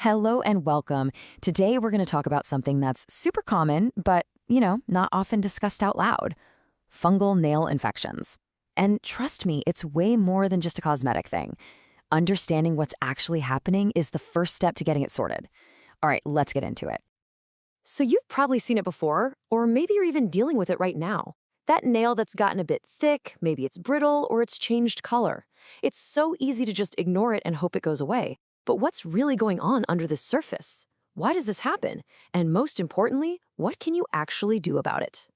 Hello and welcome. Today we're going to talk about something that's super common, but, not often discussed out loud. Fungal nail infections. And trust me, it's way more than just a cosmetic thing. Understanding what's actually happening is the first step to getting it sorted. All right, let's get into it. So you've probably seen it before, or maybe you're even dealing with it right now. That nail that's gotten a bit thick, maybe it's brittle, or it's changed color. It's so easy to just ignore it and hope it goes away. But what's really going on under the surface? Why does this happen? And most importantly, what can you actually do about it?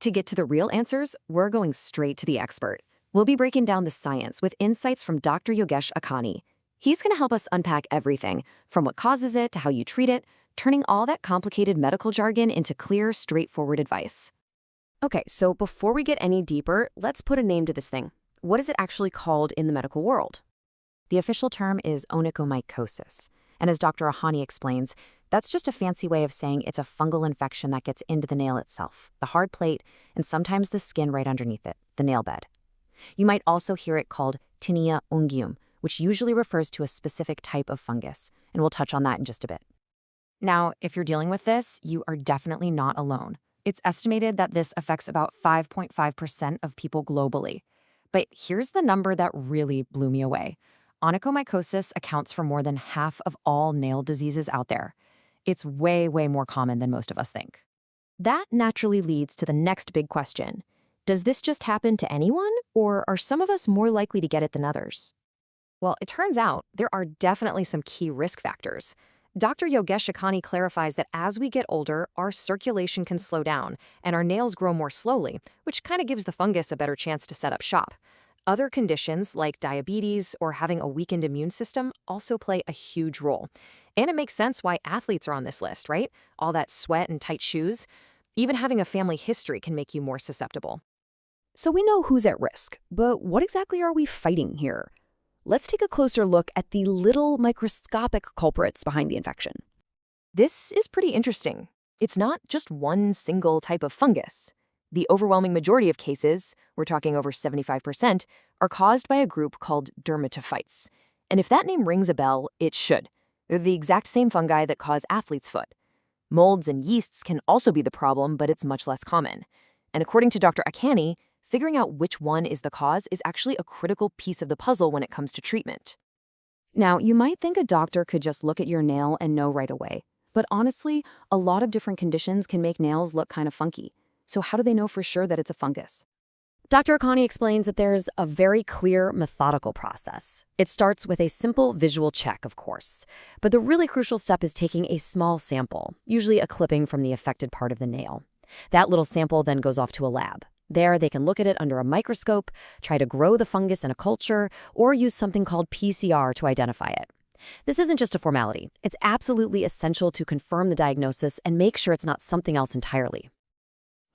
To get to the real answers, we're going straight to the expert. We'll be breaking down the science with insights from Dr. Yogesh Akani. He's going to help us unpack everything, from what causes it to how you treat it, turning all that complicated medical jargon into clear, straightforward advice. Okay, so before we get any deeper, let's put a name to this thing. What is it actually called in the medical world? The official term is onychomycosis, and as Dr. Ahani explains, that's just a fancy way of saying it's a fungal infection that gets into the nail itself, the hard plate, and sometimes the skin right underneath it, the nail bed. You might also hear it called tinea unguium, which usually refers to a specific type of fungus, and we'll touch on that in just a bit. Now, if you're dealing with this, you are definitely not alone. It's estimated that this affects about 5.5% of people globally. But here's the number that really blew me away. Onychomycosis accounts for more than half of all nail diseases out there. It's way, way more common than most of us think. That naturally leads to the next big question. Does this just happen to anyone, or are some of us more likely to get it than others? Well, it turns out there are definitely some key risk factors. Dr. Yogesh Akani clarifies that as we get older, our circulation can slow down, and our nails grow more slowly, which kind of gives the fungus a better chance to set up shop. Other conditions, like diabetes or having a weakened immune system, also play a huge role. And it makes sense why athletes are on this list, right? All that sweat and tight shoes. Even having a family history can make you more susceptible. So we know who's at risk, but what exactly are we fighting here? Let's take a closer look at the little microscopic culprits behind the infection. This is pretty interesting. It's not just one single type of fungus. The overwhelming majority of cases, we're talking over 75%, are caused by a group called dermatophytes. And if that name rings a bell, it should. They're the exact same fungi that cause athlete's foot. Molds and yeasts can also be the problem, but it's much less common. And according to Dr. Akani, figuring out which one is the cause is actually a critical piece of the puzzle when it comes to treatment. Now, you might think a doctor could just look at your nail and know right away. But honestly, a lot of different conditions can make nails look kind of funky. So how do they know for sure that it's a fungus? Dr. Akani explains that there's a very clear, methodical process. It starts with a simple visual check, of course. But the really crucial step is taking a small sample, usually a clipping from the affected part of the nail. That little sample then goes off to a lab. There, they can look at it under a microscope, try to grow the fungus in a culture, or use something called PCR to identify it. This isn't just a formality. It's absolutely essential to confirm the diagnosis and make sure it's not something else entirely.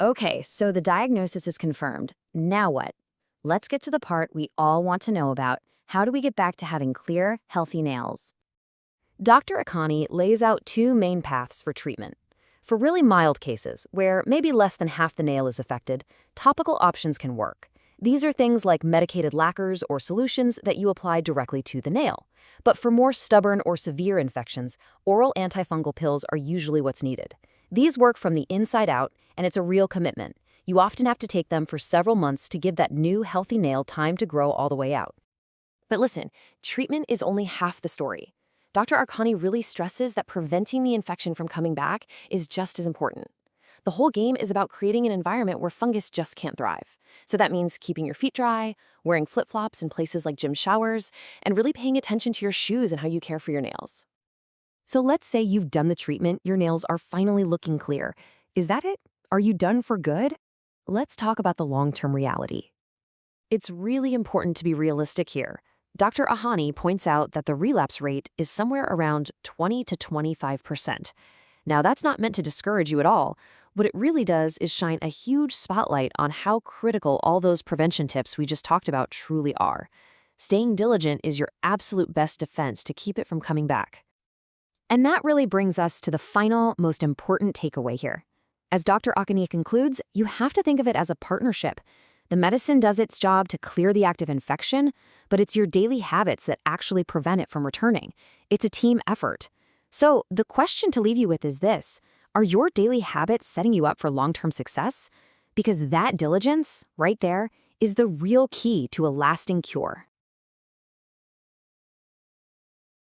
Okay, so the diagnosis is confirmed. Now what? Let's get to the part we all want to know about. How do we get back to having clear, healthy nails? Dr. Akani lays out two main paths for treatment. For really mild cases, where maybe less than half the nail is affected, topical options can work. These are things like medicated lacquers or solutions that you apply directly to the nail. But for more stubborn or severe infections, oral antifungal pills are usually what's needed. These work from the inside out, and it's a real commitment. You often have to take them for several months to give that new, healthy nail time to grow all the way out. But listen, treatment is only half the story. Dr. Akani really stresses that preventing the infection from coming back is just as important. The whole game is about creating an environment where fungus just can't thrive. So that means keeping your feet dry, wearing flip-flops in places like gym showers, and really paying attention to your shoes and how you care for your nails. So let's say you've done the treatment, your nails are finally looking clear. Is that it? Are you done for good? Let's talk about the long-term reality. It's really important to be realistic here. Dr. Ahani points out that the relapse rate is somewhere around 20 to 25%. Now, that's not meant to discourage you at all. What it really does is shine a huge spotlight on how critical all those prevention tips we just talked about truly are. Staying diligent is your absolute best defense to keep it from coming back. And that really brings us to the final, most important takeaway here. As Dr. Akani concludes, you have to think of it as a partnership. The medicine does its job to clear the active infection, but it's your daily habits that actually prevent it from returning. It's a team effort. So the question to leave you with is this: are your daily habits setting you up for long-term success? Because that diligence, right there, is the real key to a lasting cure.